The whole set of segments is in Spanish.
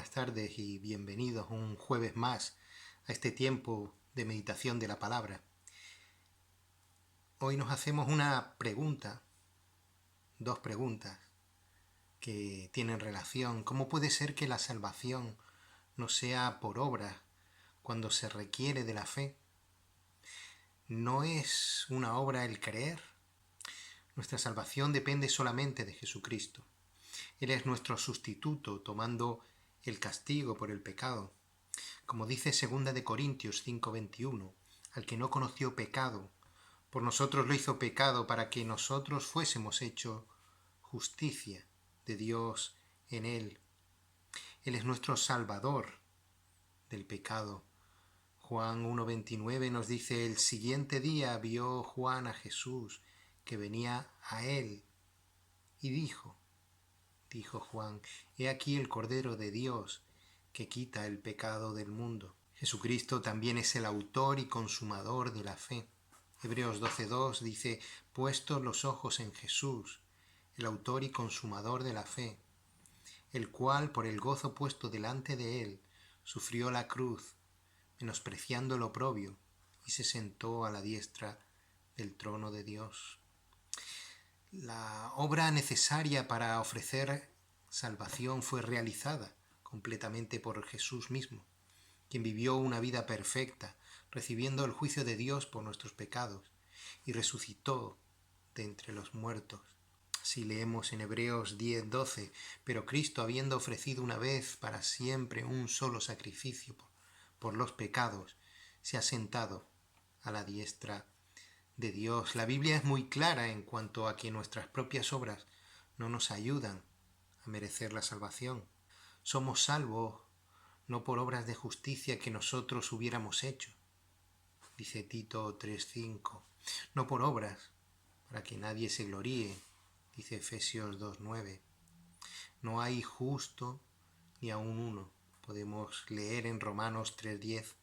buenas tardes y bienvenidos un jueves más a este tiempo de meditación de la palabra. Hoy nos hacemos una pregunta, dos preguntas que tienen relación. ¿Cómo puede ser que la salvación no sea por obras cuando se requiere de la fe? ¿No es una obra el creer? Nuestra salvación depende solamente de Jesucristo. Él es nuestro sustituto, tomando el castigo por el pecado. Como dice 2 de Corintios 5:21, al que no conoció pecado, por nosotros lo hizo pecado para que nosotros fuésemos hechos justicia de Dios en él. Él es nuestro Salvador del pecado. Juan 1:29 nos dice, el siguiente día vio Juan a Jesús que venía a él y dijo Juan, he aquí el Cordero de Dios que quita el pecado del mundo. Jesucristo también es el autor y consumador de la fe. Hebreos 12:2 dice, puestos los ojos en Jesús, el autor y consumador de la fe, el cual por el gozo puesto delante de él sufrió la cruz, menospreciando el oprobio, y se sentó a la diestra del trono de Dios. La obra necesaria para ofrecer salvación fue realizada completamente por Jesús mismo, quien vivió una vida perfecta, recibiendo el juicio de Dios por nuestros pecados, y resucitó de entre los muertos. Si leemos en Hebreos 10:12, pero Cristo, habiendo ofrecido una vez para siempre un solo sacrificio por los pecados, se ha sentado a la diestra de Dios. La Biblia es muy clara en cuanto a que nuestras propias obras no nos ayudan a merecer la salvación. Somos salvos no por obras de justicia que nosotros hubiéramos hecho, dice Tito 3:5, no por obras para que nadie se gloríe, dice Efesios 2:9. No hay justo ni aun uno, podemos leer en Romanos 3:10.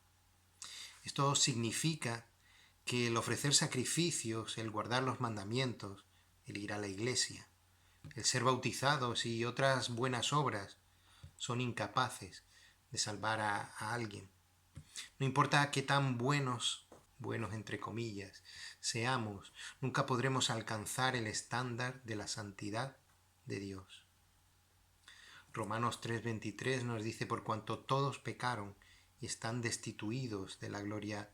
Esto significa que el ofrecer sacrificios, el guardar los mandamientos, el ir a la iglesia, el ser bautizados y otras buenas obras son incapaces de salvar a alguien. No importa qué tan buenos entre comillas, seamos, nunca podremos alcanzar el estándar de la santidad de Dios. Romanos 3:23 nos dice, por cuanto todos pecaron y están destituidos de la gloria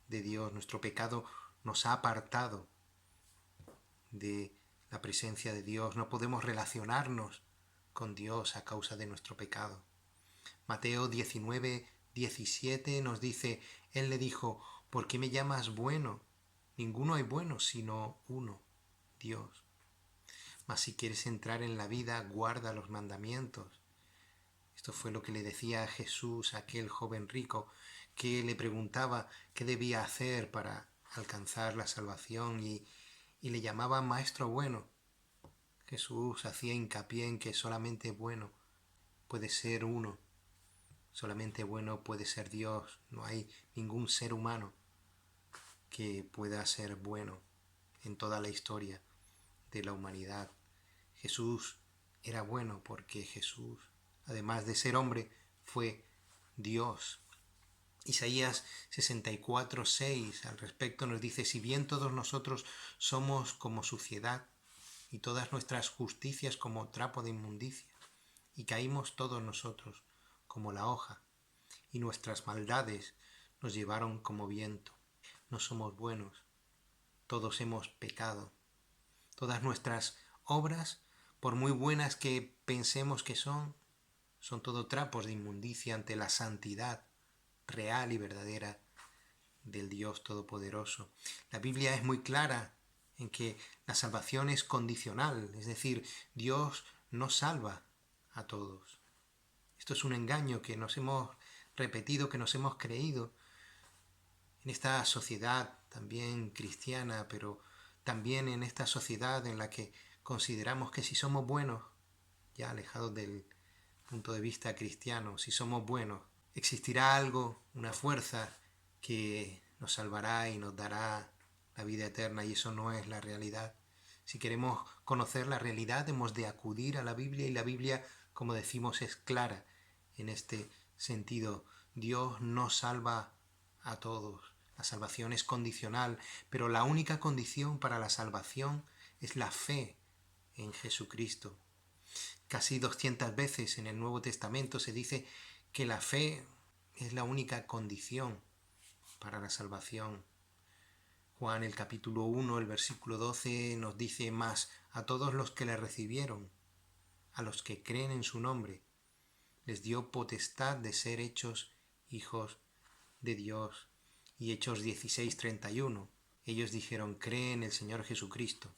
de Dios, nuestro pecado nos ha apartado de la presencia de Dios, no podemos relacionarnos con Dios a causa de nuestro pecado. Mateo 19:17 nos dice, Él le dijo, ¿por qué me llamas bueno? Ninguno hay bueno sino uno, Dios. Mas si quieres entrar en la vida, guarda los mandamientos. Esto fue lo que le decía a Jesús a aquel joven rico que le preguntaba qué debía hacer para alcanzar la salvación y le llamaba maestro bueno. Jesús hacía hincapié en que solamente bueno puede ser uno. Solamente bueno puede ser Dios. No hay ningún ser humano que pueda ser bueno en toda la historia de la humanidad. Jesús era bueno porque Jesús, además de ser hombre, fue Dios. Isaías 64:6 al respecto nos dice, si bien todos nosotros somos como suciedad y todas nuestras justicias como trapo de inmundicia, y caímos todos nosotros como la hoja, y nuestras maldades nos llevaron como viento. No somos buenos, todos hemos pecado. Todas nuestras obras, por muy buenas que pensemos que son todo trapos de inmundicia ante la santidad real y verdadera del Dios Todopoderoso. La Biblia es muy clara en que la salvación es condicional, es decir, Dios no salva a todos. Esto es un engaño que nos hemos repetido, que nos hemos creído en esta sociedad también cristiana, pero también en esta sociedad en la que consideramos que si somos buenos, ya alejados del punto de vista cristiano, si somos buenos, existirá algo, una fuerza que nos salvará y nos dará la vida eterna, y eso no es la realidad. Si queremos conocer la realidad, hemos de acudir a la Biblia, y la Biblia, como decimos, es clara en este sentido. Dios no salva a todos. La salvación es condicional, pero la única condición para la salvación es la fe en Jesucristo. Casi 200 veces en el Nuevo Testamento se dice que la fe es la única condición para la salvación. Juan, el capítulo 1, el versículo 12 nos dice: más a todos los que le recibieron, a los que creen en su nombre, les dio potestad de ser hechos hijos de Dios. Y Hechos 16:31, ellos dijeron: cree en el Señor Jesucristo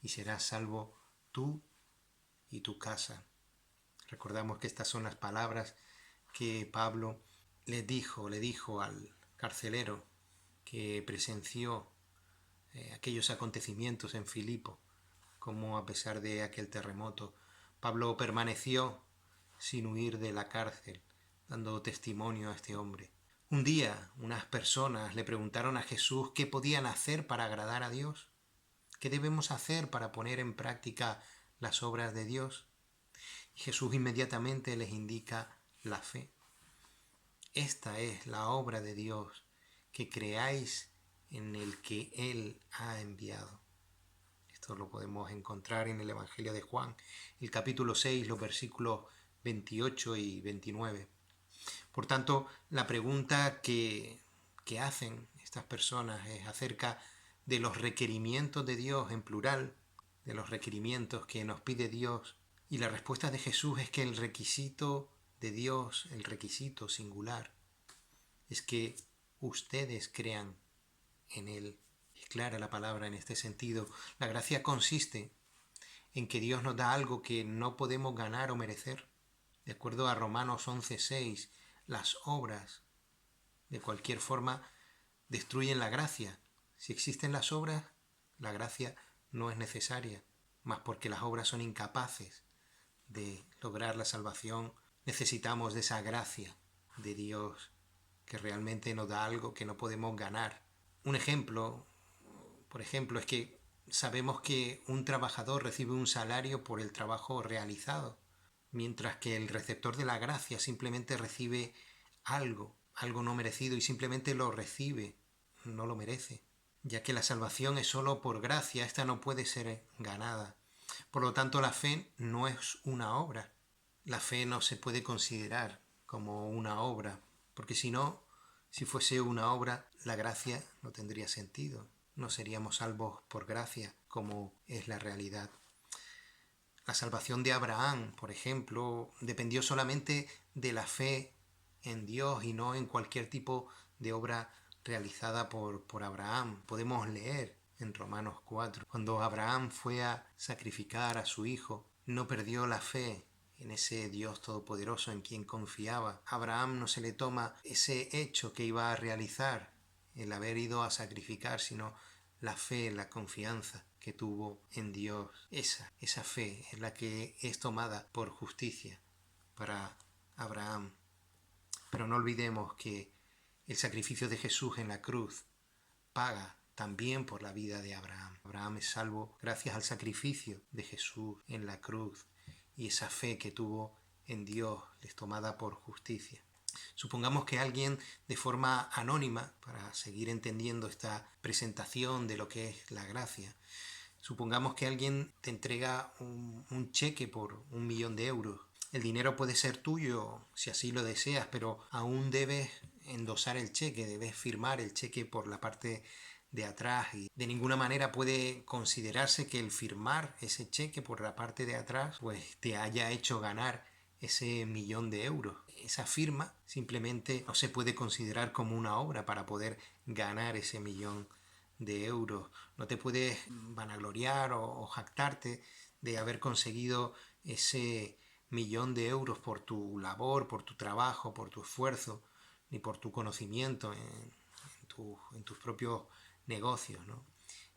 y serás salvo tú y tu casa. Recordamos que estas son las palabras que Pablo le dijo al carcelero que presenció aquellos acontecimientos en Filipo, como a pesar de aquel terremoto, Pablo permaneció sin huir de la cárcel, dando testimonio a este hombre. Un día unas personas le preguntaron a Jesús qué podían hacer para agradar a Dios, qué debemos hacer para poner en práctica las obras de Dios. Y Jesús inmediatamente les indica la fe. Esta es la obra de Dios, que creáis en el que Él ha enviado. Esto lo podemos encontrar en el Evangelio de Juan, el capítulo 6, los versículos 28 y 29. Por tanto, la pregunta que hacen estas personas es acerca de los requerimientos de Dios en plural, de los requerimientos que nos pide Dios. Y la respuesta de Jesús es que el requisito de Dios, el requisito singular, es que ustedes crean en Él. Es clara la palabra en este sentido. La gracia consiste en que Dios nos da algo que no podemos ganar o merecer. De acuerdo a Romanos 11:6, las obras, de cualquier forma, destruyen la gracia. Si existen las obras, la gracia no es necesaria, mas porque las obras son incapaces de lograr la salvación, necesitamos de esa gracia de Dios que realmente nos da algo que no podemos ganar. Un ejemplo, por ejemplo, es que sabemos que un trabajador recibe un salario por el trabajo realizado, mientras que el receptor de la gracia simplemente recibe algo no merecido, y simplemente lo recibe, no lo merece, ya que la salvación es solo por gracia, esta no puede ser ganada. Por lo tanto, la fe no es una obra. La fe no se puede considerar como una obra, porque si no, si fuese una obra, la gracia no tendría sentido. No seríamos salvos por gracia, como es la realidad. La salvación de Abraham, por ejemplo, dependió solamente de la fe en Dios y no en cualquier tipo de obra realizada por Abraham. Podemos leer en Romanos 4, cuando Abraham fue a sacrificar a su hijo, no perdió la fe en ese Dios todopoderoso en quien confiaba. A Abraham no se le toma ese hecho que iba a realizar, el haber ido a sacrificar, sino la fe, la confianza que tuvo en Dios. Esa fe es la que es tomada por justicia para Abraham. Pero no olvidemos que el sacrificio de Jesús en la cruz paga también por la vida de Abraham. Abraham es salvo gracias al sacrificio de Jesús en la cruz y esa fe que tuvo en Dios es tomada por justicia. Supongamos que alguien, de forma anónima, para seguir entendiendo esta presentación de lo que es la gracia, supongamos que alguien te entrega un cheque por 1.000.000 de euros. El dinero puede ser tuyo si así lo deseas, pero aún debes endosar el cheque, debes firmar el cheque por la parte de atrás, y de ninguna manera puede considerarse que el firmar ese cheque por la parte de atrás pues te haya hecho ganar ese 1.000.000 de euros. Esa firma simplemente no se puede considerar como una obra para poder ganar ese 1.000.000 de euros. No te puedes vanagloriar o jactarte de haber conseguido ese 1.000.000 de euros por tu labor, por tu trabajo, por tu esfuerzo, ni por tu conocimiento en tus propios negocios, ¿no?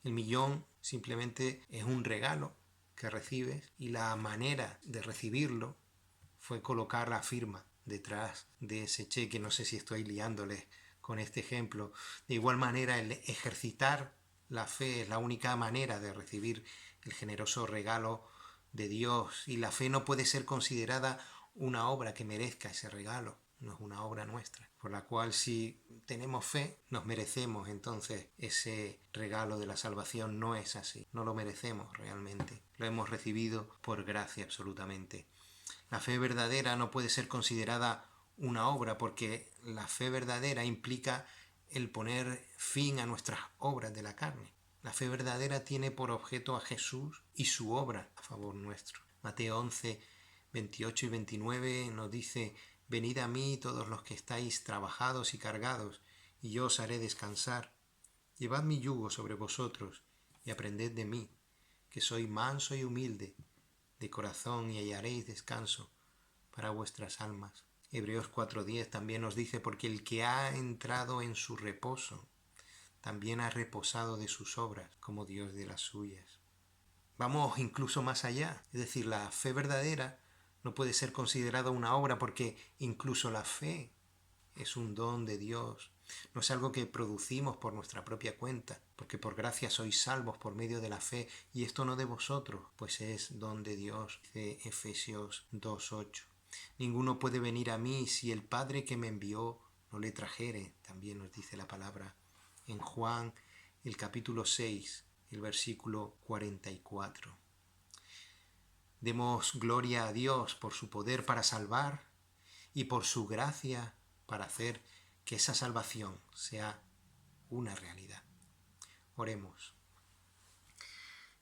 El 1.000.000 simplemente es un regalo que recibes, y la manera de recibirlo fue colocar la firma detrás de ese cheque. No sé si estoy liándoles con este ejemplo. De igual manera, el ejercitar la fe es la única manera de recibir el generoso regalo de Dios, y la fe no puede ser considerada una obra que merezca ese regalo, no es una obra nuestra, por la cual si tenemos fe nos merecemos entonces ese regalo de la salvación. No es así, no lo merecemos realmente, lo hemos recibido por gracia absolutamente. La fe verdadera no puede ser considerada una obra porque la fe verdadera implica el poner fin a nuestras obras de la carne. La fe verdadera tiene por objeto a Jesús y su obra a favor nuestro. Mateo 11, 28 y 29 nos dice: venid a mí todos los que estáis trabajados y cargados, y yo os haré descansar. Llevad mi yugo sobre vosotros y aprended de mí, que soy manso y humilde de corazón, y hallaréis descanso para vuestras almas. Hebreos 4:10 también nos dice: porque el que ha entrado en su reposo también ha reposado de sus obras, como Dios de las suyas. Vamos incluso más allá, es decir, la fe verdadera no puede ser considerada una obra porque incluso la fe es un don de Dios. No es algo que producimos por nuestra propia cuenta, porque por gracia sois salvos por medio de la fe, y esto no de vosotros, pues es don de Dios, de Efesios 2:8. Ninguno puede venir a mí si el Padre que me envió no le trajere, también nos dice la palabra en Juan, el capítulo 6, el versículo 44. Demos gloria a Dios por su poder para salvar y por su gracia para hacer que esa salvación sea una realidad. Oremos.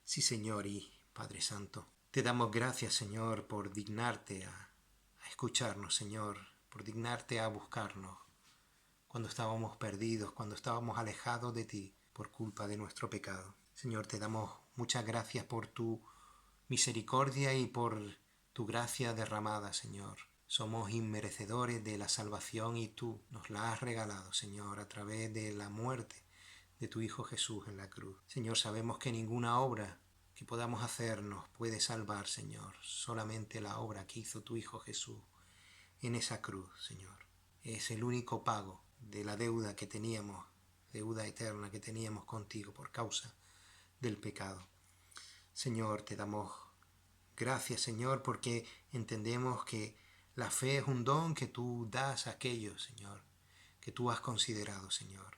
Sí, Señor y Padre Santo, te damos gracias, Señor, por dignarte a escucharnos, Señor, por dignarte a buscarnos cuando estábamos perdidos, cuando estábamos alejados de ti por culpa de nuestro pecado. Señor, te damos muchas gracias por tu misericordia y por tu gracia derramada, Señor. Somos inmerecedores de la salvación y tú nos la has regalado, Señor, a través de la muerte de tu Hijo Jesús en la cruz. Señor, sabemos que ninguna obra que podamos hacer nos puede salvar, Señor. Solamente la obra que hizo tu Hijo Jesús en esa cruz, Señor. Es el único pago de la deuda que teníamos, deuda eterna que teníamos contigo por causa del pecado. Señor, te damos gracias, Señor, porque entendemos que la fe es un don que tú das a aquellos, Señor, que tú has considerado, Señor.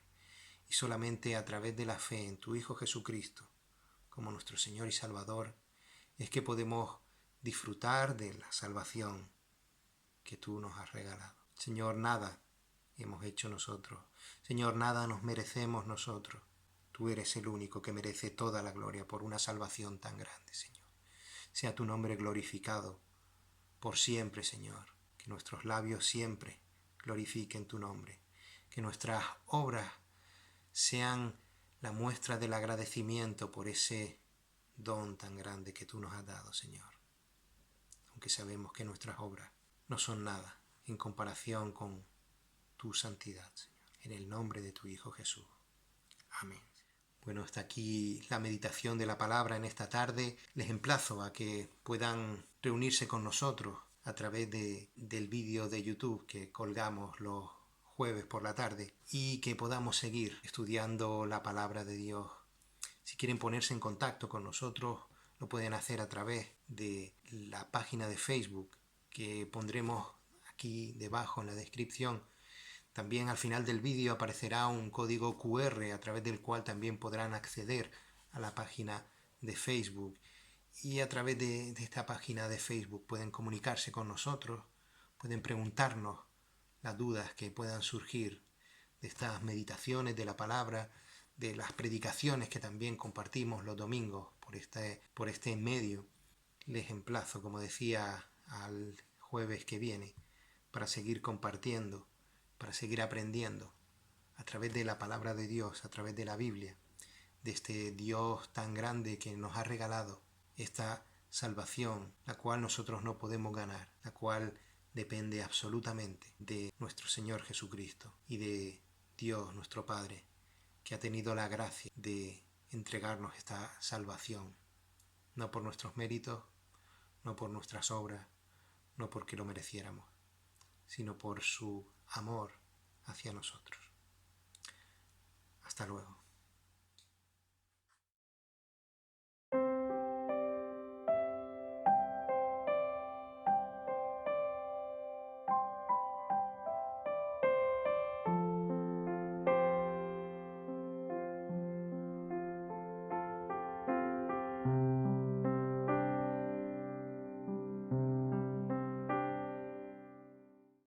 Y solamente a través de la fe en tu Hijo Jesucristo, como nuestro Señor y Salvador, es que podemos disfrutar de la salvación que tú nos has regalado. Señor, nada hemos hecho nosotros. Señor, nada nos merecemos nosotros. Tú eres el único que merece toda la gloria por una salvación tan grande, Señor. Sea tu nombre glorificado por siempre, Señor. Que nuestros labios siempre glorifiquen tu nombre. Que nuestras obras sean la muestra del agradecimiento por ese don tan grande que tú nos has dado, Señor. Aunque sabemos que nuestras obras no son nada en comparación con tu santidad, Señor. En el nombre de tu Hijo Jesús. Amén. Bueno, hasta aquí la meditación de la palabra en esta tarde. Les emplazo a que puedan reunirse con nosotros a través del vídeo de YouTube que colgamos los jueves por la tarde y que podamos seguir estudiando la palabra de Dios. Si quieren ponerse en contacto con nosotros, lo pueden hacer a través de la página de Facebook que pondremos aquí debajo en la descripción. También al final del vídeo aparecerá un código QR a través del cual también podrán acceder a la página de Facebook. Y a través de esta página de Facebook pueden comunicarse con nosotros, pueden preguntarnos las dudas que puedan surgir de estas meditaciones de la palabra, de las predicaciones que también compartimos los domingos por este medio. Les emplazo, como decía, al jueves que viene para seguir compartiendo, para seguir aprendiendo a través de la palabra de Dios, a través de la Biblia, de este Dios tan grande que nos ha regalado esta salvación, la cual nosotros no podemos ganar, la cual depende absolutamente de nuestro Señor Jesucristo y de Dios nuestro Padre, que ha tenido la gracia de entregarnos esta salvación, no por nuestros méritos, no por nuestras obras, no porque lo mereciéramos, sino por su amor hacia nosotros. Hasta luego.